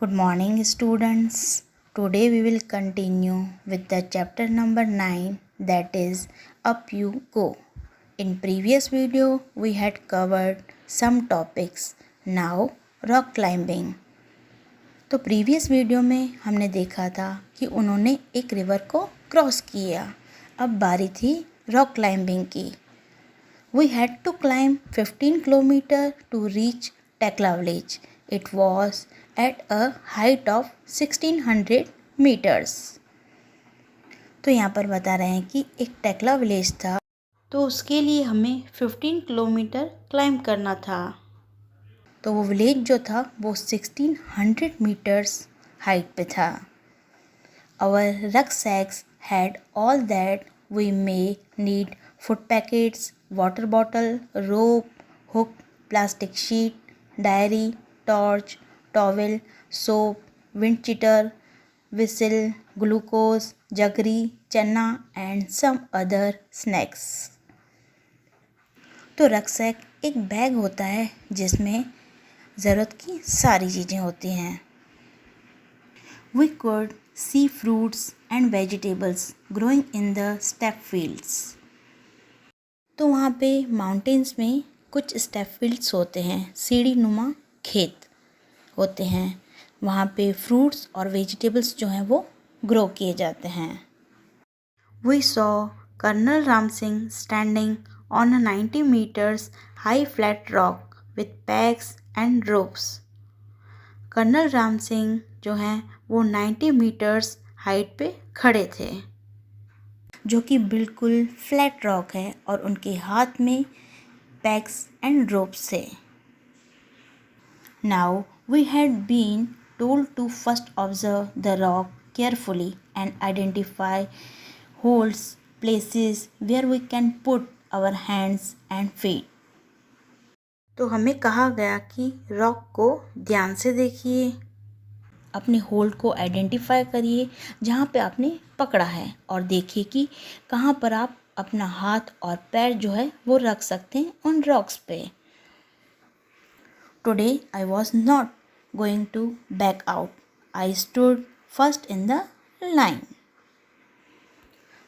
Good morning, students. Today we will continue with the chapter number 9, that is Up You Go. In previous video we had covered some topics. Now rock climbing. तो previous video में हमने देखा था कि उन्होंने एक river को cross किया. अब बारी थी रॉक क्लाइंबिंग की. We had to climb 15 kilometers to reach Tekla village. It was at a height of 1600 meters. तो यहाँ पर बता रहे हैं कि एक टेकला विलेज था, तो उसके लिए हमें 15 किलोमीटर क्लाइंब करना था. तो वो विलेज जो था वो 1600 मीटर्स हाइट पे था. Our rucksacks had all that we may need: food packets, water bottle, rope, hook, plastic sheet, diary, torch, towel, soap, wind cheater, whistle, glucose, jaggery, चना and some other snacks. तो rucksack एक bag होता है जिसमें ज़रूरत की सारी चीज़ें होती हैं. We could see fruits and vegetables growing in the steppe fields. तो वहाँ पे माउंटेन्स में कुछ स्टेप फील्ड्स होते हैं, सीढ़ी नुमा खेत होते हैं. वहाँ पे फ्रूट्स और वेजिटेबल्स जो हैं वो ग्रो किए जाते हैं. We saw Colonel Ram Singh standing on a 90 meters high flat rock with packs and ropes. Colonel Ram Singh जो हैं वो 90 मीटर्स हाइट पे खड़े थे, जो कि बिल्कुल फ्लैट रॉक है, और उनके हाथ में पैक्स एंड रोप्स थे. Now we had been told to first observe the rock carefully and identify holes, places where we can put our hands and feet. तो हमें कहा गया कि रॉक को ध्यान से देखिए, अपने होल्ड को आइडेंटिफाई करिए जहाँ पे आपने पकड़ा है, और देखिए कि कहाँ पर आप अपना हाथ और पैर जो है वो रख सकते हैं उन रॉक्स पे. Today I was not going to back out. I stood first in the line.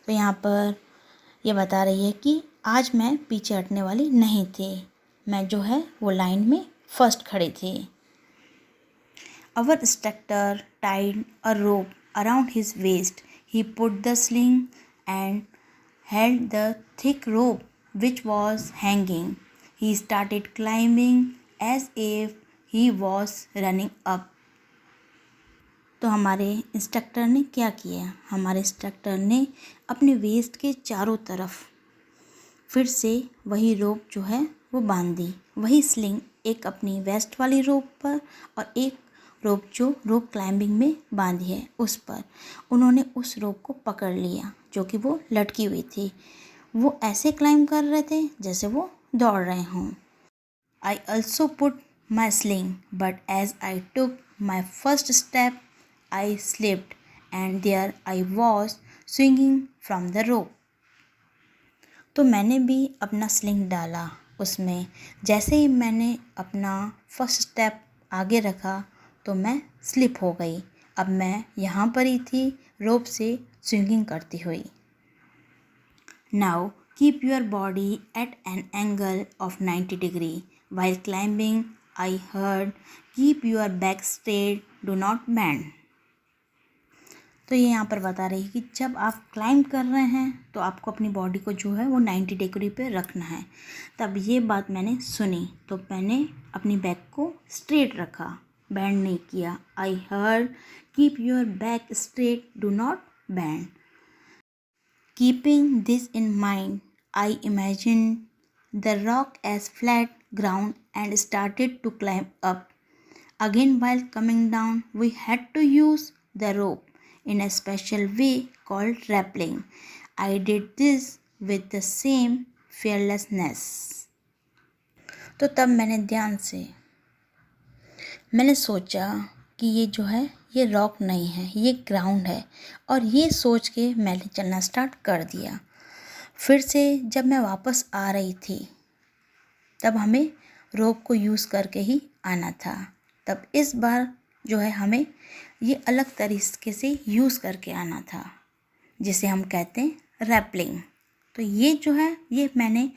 तो यहाँ पर ये बता रही है कि आज मैं पीछे हटने वाली नहीं थी, मैं जो है वो लाइन में फर्स्ट खड़ी थी. Our instructor tied a rope around his waist. He put the sling and held the thick rope which was hanging. He started climbing as if he was running up. तो हमारे instructor ने क्या किया? हमारे instructor ने अपने waste के चारों तरफ फिर से वही रोप जो है वो बांध दी. वही स्लिंग एक अपनी वेस्ट वाली रोप पर और एक रोप जो रोप क्लाइंबिंग में बांधी है उस पर. उन्होंने उस रोप को पकड़ लिया जो कि वो लटकी हुई थी. वो ऐसे क्लाइंब कर रहे थे जैसे वो दौड़ रहे हों. I also put my sling but as I took my first step I slipped and there I was swinging from the rope. तो मैंने भी अपना स्लिंग डाला उसमें. जैसे ही मैंने अपना फर्स्ट स्टेप आगे रखा तो मैं स्लिप हो गई. अब मैं यहाँ पर ही थी रोप से स्विंगिंग करती हुई. Now keep your body at an angle of 90 degree while climbing. I heard keep your back straight, do not band. तो ये यहाँ पर बता रही है कि जब आप क्लाइंब कर रहे हैं तो आपको अपनी बॉडी को जो है वो 90 डिग्री पे रखना है. तब ये बात मैंने सुनी तो मैंने अपनी बैक को स्ट्रेट रखा, बैंड नहीं किया. I heard keep your back straight, do not bend. Keeping this in mind I imagine the rock as flat ground and started to climb up. Again while coming down we had to use the rope in a special way called rappelling. I did this with the same fearlessness. तो तब मैंने सोचा कि ये जो है ये rock नहीं है, ये ग्राउंड है, और ये सोच के मैंने चलना स्टार्ट कर दिया. फिर से जब मैं वापस आ रही थी तब हमें रोप को यूज़ करके ही आना था. तब इस बार जो है हमें ये अलग तरीके से यूज़ करके आना था, जिसे हम कहते हैं रैपलिंग। तो ये जो है ये मैंने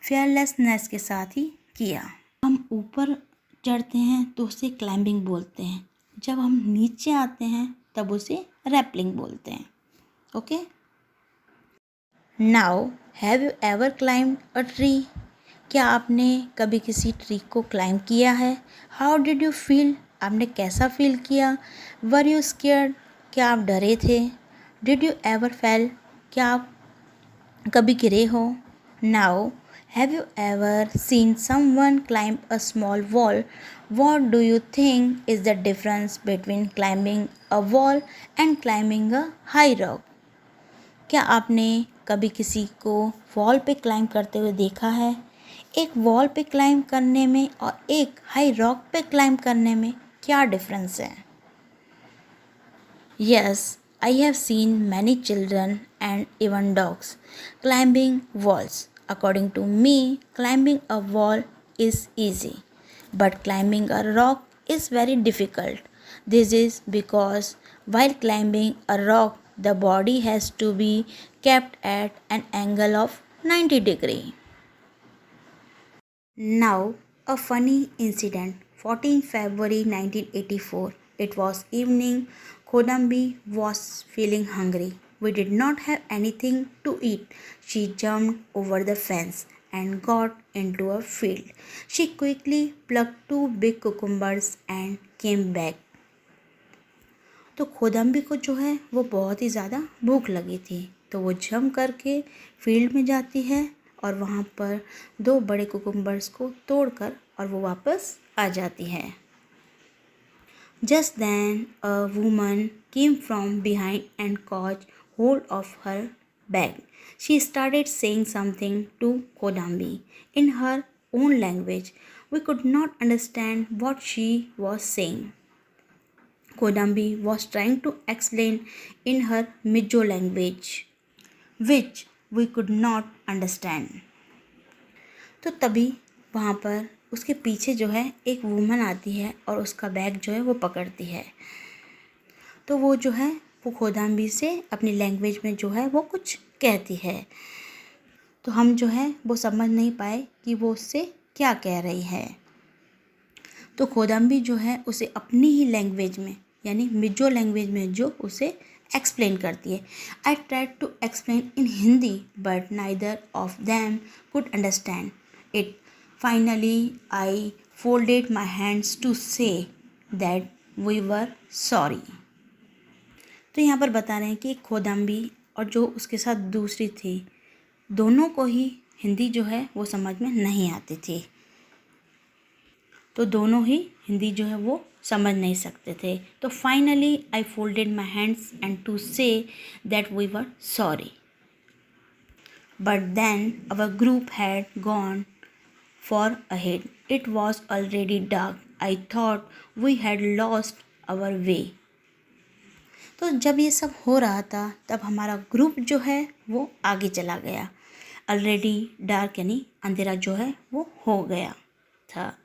फेयरलेसनेस के साथ ही किया। हम ऊपर चढ़ते हैं तो उसे क्लाइंबिंग बोलते हैं, जब हम नीचे आते हैं तब उसे रैपलिंग बोलते हैं। Okay, now have you ever climb a tree? क्या आपने कभी किसी ट्री को क्लाइंब किया है? How did you feel? आपने कैसा फील किया? Were you scared? क्या आप डरे थे? Did you ever fail? क्या आप कभी गिरे हो? Now have you ever seen someone climb a small wall? What do you think is the difference between climbing a wall and climbing a high rock? क्या आपने कभी किसी को वॉल पे क्लाइंब करते हुए देखा है? एक वॉल पे क्लाइंब करने में और एक हाई रॉक पे क्लाइंब करने में क्या डिफरेंस है? Yes, I have seen many children and even dogs climbing walls. According to me, climbing a wall is easy, but climbing a rock is very difficult. This is because while climbing a rock, the body has to be kept at an angle of 90 degree. Now, a funny incident. 14 February 1984. It was evening. Kodambi was feeling hungry. We did not have anything to eat. She jumped over the fence and got into a field. She quickly plucked 2 big cucumbers and came back. तो खोदम्बी को जो है वो बहुत ही ज़्यादा भूख लगी थी, तो वो जंप करके फील्ड में जाती है और वहाँ पर 2 बड़े कुकुम्बर्स को तोड़कर और वो वापस आ जाती है। Just then a woman came from behind and caught hold of her bag. She started saying something to Kodambi in her own language. We could not understand what she was saying. Kodambi was trying to explain in her Mizo language, which we could not understand. तो तभी वहाँ पर उसके पीछे जो है एक woman आती है और उसका बैग जो है वो पकड़ती है। तो वो जो है वो खोदाम्बी से अपनी लैंग्वेज में जो है वो कुछ कहती है, तो हम जो है वो समझ नहीं पाए कि वो उससे क्या कह रही है। तो खोदाम्बी जो है उसे अपनी ही लैंग्वेज में यानी मिजो लैंग्वेज में जो उसे एक्सप्लेन करती है। I tried to explain in Hindi but neither of them could understand it. Finally I folded my hands to say that we were sorry. तो यहाँ पर बता रहे हैं कि खोदाम्बी और जो उसके साथ दूसरी थी, दोनों को ही हिंदी जो है वो समझ में नहीं आती थी, तो दोनों ही हिंदी जो है वो समझ नहीं सकते थे. तो finally I folded my hands and to say that we were sorry. But then our group had gone far ahead. It was already dark. I thought we had lost our way. तो जब ये सब हो रहा था तब हमारा group जो है वो आगे चला गया. ऑलरेडी डार्क यानी अंधेरा जो है वो हो गया था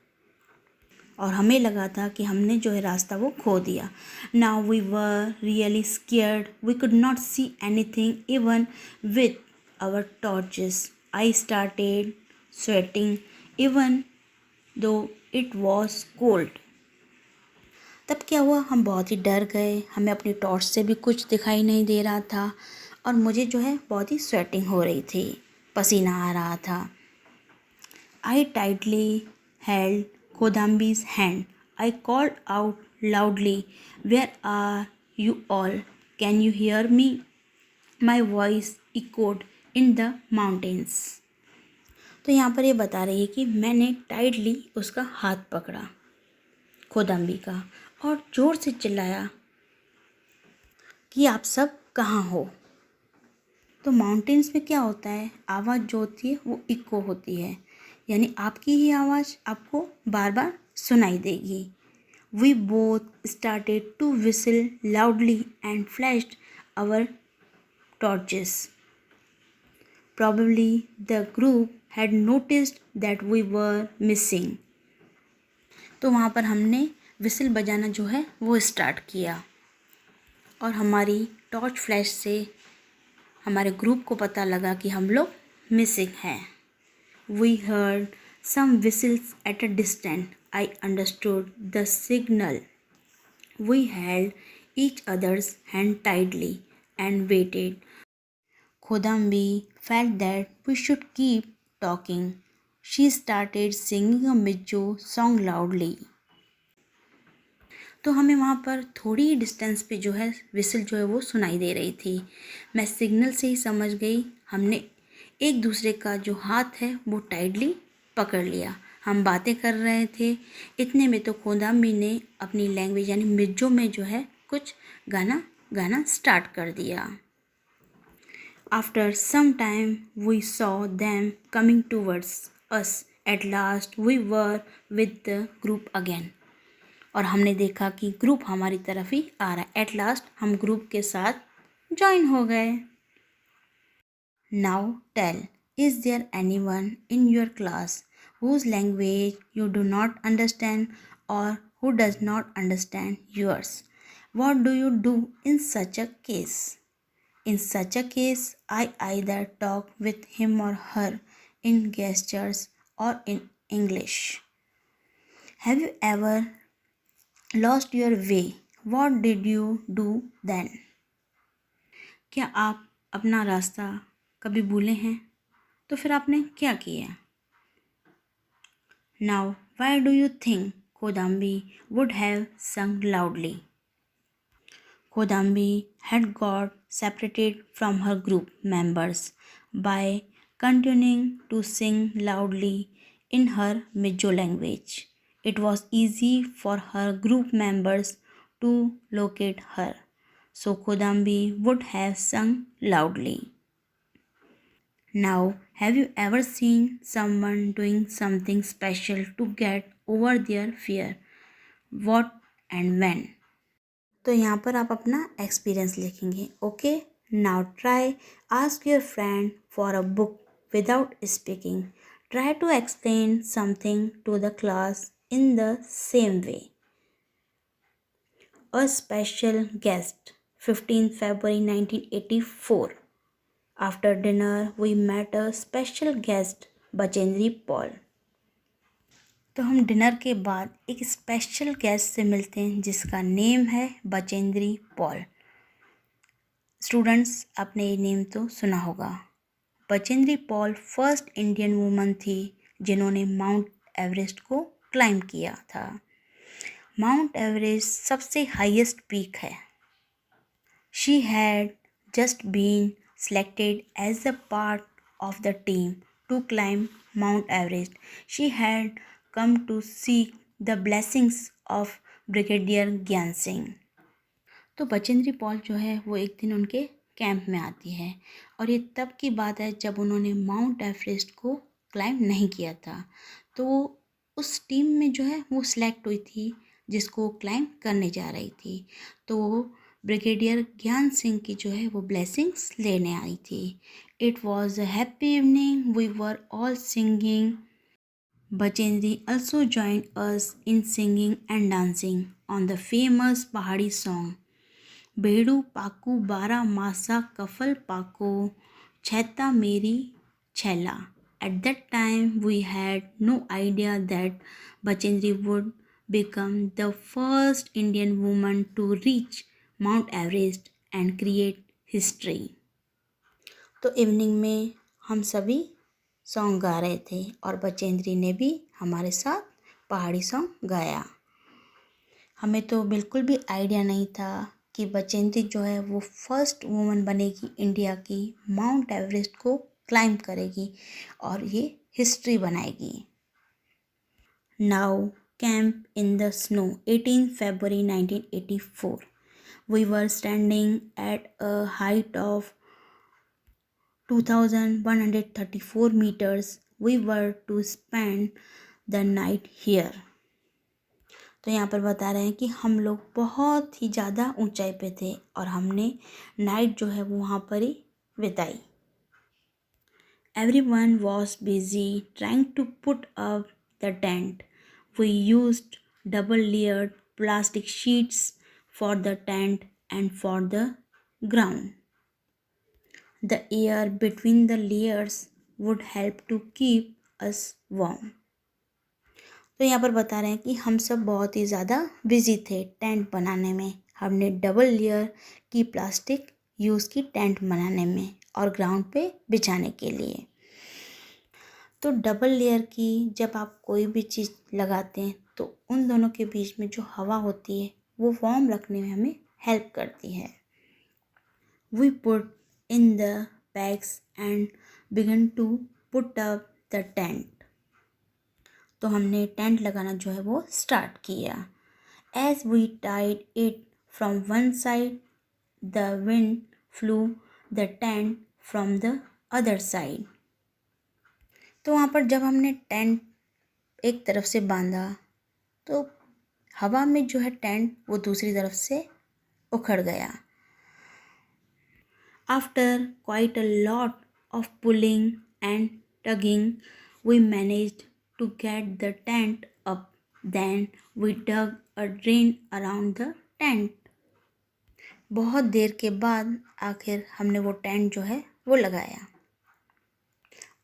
और हमें लगा था कि हमने जो है रास्ता वो खो दिया. Now we were really scared. We could not see anything even with our torches. I started sweating even though it was cold. तब क्या हुआ, हम बहुत ही डर गए. हमें अपनी टॉर्च से भी कुछ दिखाई नहीं दे रहा था और मुझे जो है बहुत ही स्वेटिंग हो रही थी, पसीना आ रहा था. I tightly held Kodambi's hand. I called out loudly, "Where are you all? Can you hear me?" My voice echoed in the mountains. तो यहाँ पर ये बता रही है कि मैंने टाइटली उसका हाथ पकड़ा खोदाम्बी का और ज़ोर से चिल्लाया कि आप सब कहाँ हो. तो माउंटेन्स में क्या होता है, आवाज़ जो होती है वो इको होती है, यानी आपकी ही आवाज़ आपको बार बार सुनाई देगी. We both started to whistle loudly and flashed our torches. Probably the group had noticed that we were missing. तो वहाँ पर हमने विसिल बजाना जो है वो स्टार्ट किया और हमारी टॉर्च फ्लैश से हमारे ग्रुप को पता लगा कि हम लोग मिसिंग हैं। We heard some whistles at a distant. I understood the signal. We held each others hand tightly and waited. Khodambi felt that we should keep talking. She started singing a Mijjo song loudly. तो हमें वहाँ पर थोड़ी ही distance पे जो है whistle जो है वो सुनाई दे रही थी। मैं सिग्नल से ही समझ गई। हमने एक दूसरे का जो हाथ है वो टाइटली पकड़ लिया। हम बातें कर रहे थे। इतने में तो खोदाम्बी ने अपनी लैंग्वेज यानी मिज्जो में जो है कुछ गाना स्टार्ट कर दिया। After some time, we saw them coming towards us. At last, we were with the group again. और हमने देखा कि ग्रुप हमारी तरफ ही आ रहा है। At last, हम ग्रुप के साथ ज्वाइन हो गए। Now tell, is there anyone in your class whose language you do not understand or who does not understand yours? What do you do in such a case? In such a case, I either talk with him or her in gestures or in English. Have you ever lost your way? What did you do then? क्या आप अपना रास्ता कभी भूले हैं? तो फिर आपने क्या किया? Now, why do you think Khodambi would have sung loudly? Khodambi had got separated from her group members by continuing to sing loudly in her Mijo language. It was easy for her group members to locate her, so Khodambi would have sung loudly. Now, have you ever seen someone doing something special to get over their fear? What and when? तो यहाँ पर आप अपना experience लिखेंगे। Okay, now try ask your friend for a book without speaking. Try to explain something to the class in the same way. A special guest 15 February 1984। After dinner we met a special guest Bachendri Pal. तो हम dinner के बाद एक special guest से मिलते हैं जिसका name है बचेंद्री पॉल। स्टूडेंट्स, आपने ये नेम तो सुना होगा। Bachendri Pal first Indian woman थी जिन्होंने माउंट एवरेस्ट को क्लाइंब किया था। माउंट एवरेस्ट सबसे हाईएस्ट पीक है। She had just been selected as a part of the team to climb Mount Everest. She had come to seek the blessings of brigadier ज्ञान सिंह। तो Bachendri Paul जो है वो एक दिन उनके कैंप में आती है और ये तब की बात है जब उन्होंने माउंट एवरेस्ट को क्लाइंब नहीं किया था। तो उस टीम में जो है वो सिलेक्ट हुई थी जिसको क्लाइंब करने जा रही थी। तो ब्रिगेडियर ज्ञान सिंह की जो है वो ब्लेसिंग्स लेने आई थी। It was a happy evening, we were all singing. Bachendri also joined us in singing and dancing on the famous Pahadi song Bedu Paku Bara Masa Kafal Pako Chheta Meri Chhela. At that time, we had no idea that Bachendri would become the first Indian woman to reach Mount Everest and create history. तो evening में हम सभी song गा रहे थे और बचेंद्री ने भी हमारे साथ पहाड़ी सॉन्ग गाया। हमें तो बिल्कुल भी आइडिया नहीं था कि बचेंद्री जो है वो फर्स्ट वुमन बनेगी इंडिया की, माउंट एवरेस्ट को क्लाइंब करेगी और ये हिस्ट्री बनाएगी। Now camp in the snow 18 February 1984। We were standing at a height of 2134 meters. We were to spend the night here. तो यहाँ पर बता रहे हैं कि हम लोग बहुत ही ज़्यादा ऊंचाई पे थे और हमने नाइट जो है वो वहाँ पर ही बिताई। Everyone was busy trying to put up the tent. We used double-layered plastic sheets for the tent and for the ground. The air between the layers would help to keep us warm. तो यहाँ पर बता रहे हैं कि हम सब बहुत ही ज़्यादा बिजी थे टेंट बनाने में. हमने डबल लेयर की प्लास्टिक यूज़ की टेंट बनाने में और ग्राउंड पे बिछाने के लिए. तो डबल लेयर की जब आप कोई भी चीज़ लगाते हैं तो उन दोनों के बीच में जो हवा होती है वो वार्म रखने में हमें हेल्प करती है. We put in the bags and began to put up the tent. तो हमने टेंट लगाना जो है वो स्टार्ट किया. As we tied it from one side, the wind flew the tent from the other side. तो वहाँ पर जब हमने टेंट एक तरफ से बांधा तो हवा में जो है टेंट वो दूसरी तरफ से उखड़ गया. After quite a lot of pulling and tugging, we managed to get the tent up. Then we dug a drain around the tent. बहुत देर के बाद आखिर हमने वो टेंट जो है वो लगाया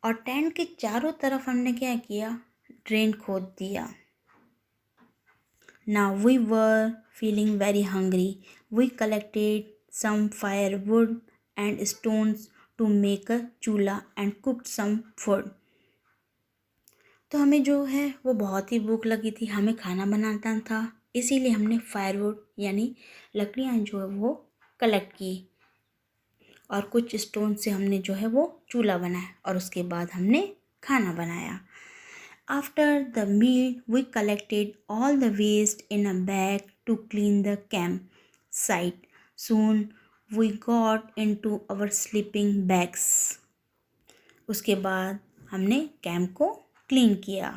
और टेंट के चारों तरफ हमने क्या किया, ड्रेन खोद दिया. Now we were feeling very hungry. We collected some firewood and stones to make a चूल्हा and cooked some food. तो हमें जो है वो बहुत ही भूख लगी थी, हमें खाना बनाना था, इसीलिए हमने फायरवुड यानी लकड़ियाँ जो है वो कलेक्ट की और कुछ स्टोन से हमने जो है वो चूल्हा बनाया और उसके बाद हमने खाना बनाया. After the meal, we collected all the waste in a bag to clean the camp site. Soon we got into our sleeping bags. उसके बाद हमने कैंप को क्लीन किया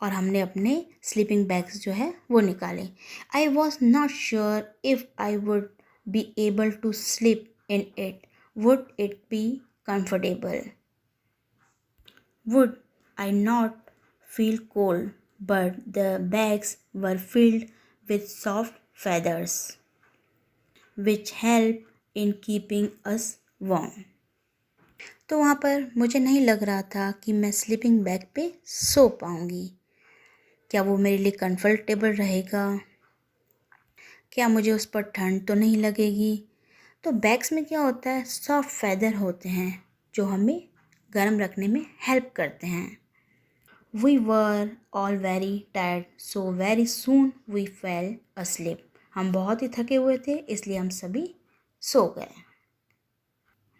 और हमने अपने स्लीपिंग बैग्स जो है वो निकाले. I was not sure if I would be able to sleep in it. Would it be comfortable? Would I not feel cold? But the bags were filled with soft feathers, which help in keeping us warm. तो वहाँ पर मुझे नहीं लग रहा था कि मैं स्लीपिंग बैग पे सो पाऊँगी. क्या वो मेरे लिए कंफर्टेबल रहेगा? क्या मुझे उस पर ठंड तो नहीं लगेगी? तो बैग्स में क्या होता है, सॉफ्ट फैदर होते हैं जो हमें गर्म रखने में हेल्प करते हैं. We were all very tired, so very soon we fell asleep. हम बहुत ही थके हुए थे इसलिए हम सभी सो गए.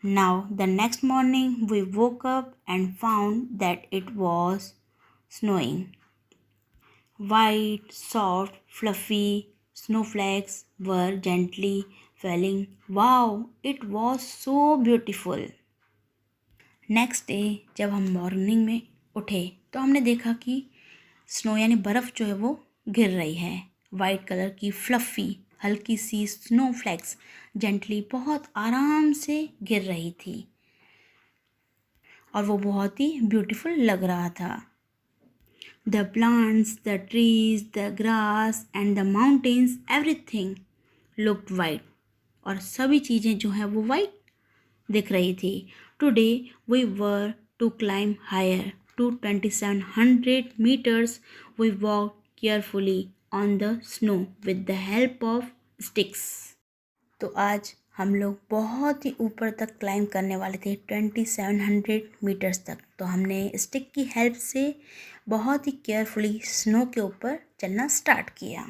Now the next morning we woke up and found that it was snowing. White, soft, fluffy snowflakes were gently falling. Wow, it was so beautiful. Next day जब हम मॉर्निंग में उठे तो हमने देखा कि स्नो यानी बर्फ़ जो है वो गिर रही है. वाइट कलर की फ्लफ़ी हल्की सी स्नो फ्लैक्स जेंटली बहुत आराम से गिर रही थी और वो बहुत ही ब्यूटीफुल लग रहा था. The plants, the trees, the grass and the mountains, everything looked white. और सभी चीज़ें जो हैं वो वाइट दिख रही थी. Today we were to climb higher to 2700 meters. We walked carefully on the snow with the help of sticks. तो आज हम लोग बहुत ही ऊपर तक क्लाइंब करने वाले थे 2700 मीटर्स तक. तो हमने स्टिक की हेल्प से बहुत ही केयरफुली स्नो के ऊपर चलना स्टार्ट किया.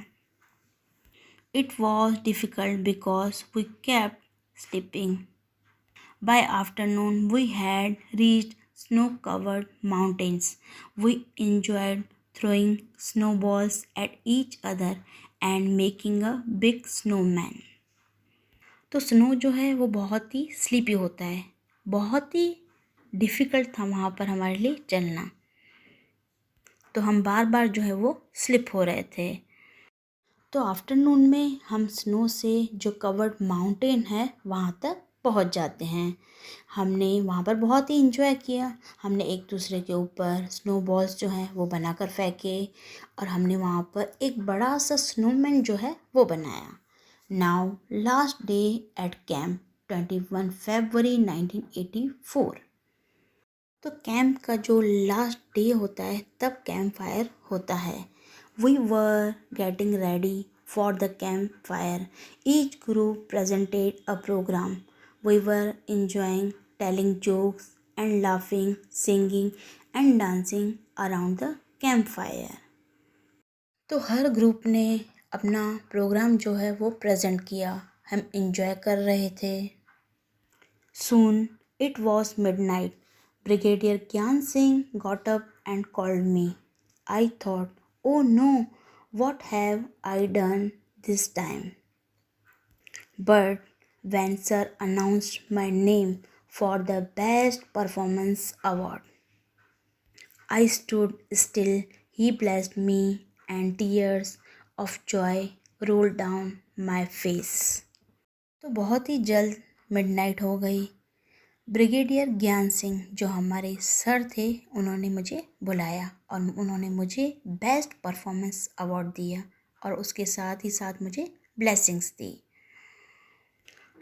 It was difficult because we kept slipping. By afternoon, we had reached snow-covered mountains. We enjoyed throwing snowballs at each other and making a big snowman. तो snow जो है वो बहुत ही स्लीपी होता है, बहुत ही डिफ़िकल्ट था वहाँ पर हमारे लिए चलना. तो हम बार बार जो है वो स्लिप हो रहे थे. तो आफ्टरनून में हम स्नो से जो कवर्ड माउंटेन है वहाँ तक पहुंच जाते हैं। हमने वहाँ पर बहुत ही इंजॉय किया। हमने एक दूसरे के ऊपर स्नो बॉल्स जो हैं वो बनाकर फेंके और हमने वहाँ पर एक बड़ा सा स्नोमैन जो है वो बनाया। Now last day at camp 21 फरवरी 1984। तो कैंप का जो लास्ट डे होता है तब कैंप फायर होता है। We were getting ready for the camp fire. Each group presented a program. We were enjoying telling jokes and laughing, singing and dancing around the campfire. तो हर group ने अपना programme जो है वो प्रेजेंट किया। हम इंजॉय कर रहे थे। Soon it was midnight. Brigadier Gyan Singh got up and called me. I thought, oh no, what have I done this time? But when Sir announced my name for the Best Performance Award, I stood still. He blessed me, and tears of joy rolled down my face. तो बहुत ही जल्द midnight हो गई। Brigadier ज्ञान सिंह जो हमारे sir थे उन्होंने मुझे बुलाया और उन्होंने मुझे बेस्ट परफॉर्मेंस अवार्ड दिया और उसके साथ ही साथ मुझे ब्लेसिंग्स दी।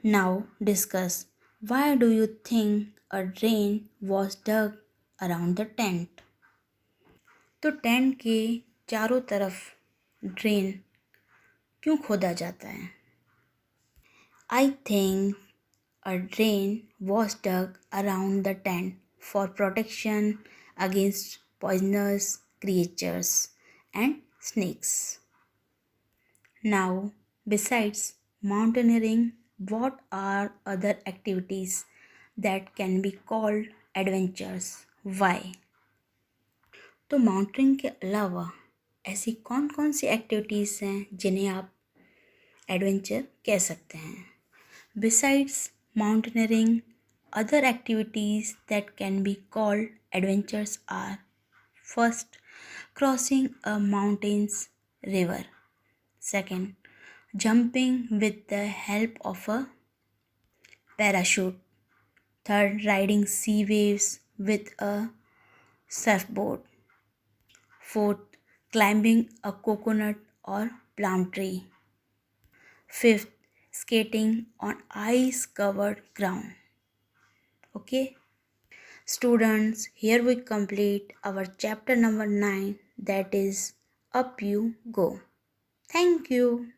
Now discuss why do you think a drain was dug around the tent. तो टेंट के चारों तरफ ड्रेन क्यों खोदा जाता है? I think a drain was dug around the tent for protection against poisonous creatures and snakes. Now, besides mountaineering, what are other activities that can be called adventures? Why? तो mountaineering के अलावा ऐसी कौन कौन सी एक्टिविटीज़ हैं जिन्हें आप adventure कह सकते हैं? Besides mountaineering, other activities that can be called adventures are: first, crossing a mountain's river; second, jumping with the help of a parachute; third, riding sea waves with a surfboard; fourth, climbing a coconut or palm tree; fifth, skating on ice covered ground. Okay, students, here we complete our chapter number 9, that is Up You Go. Thank you.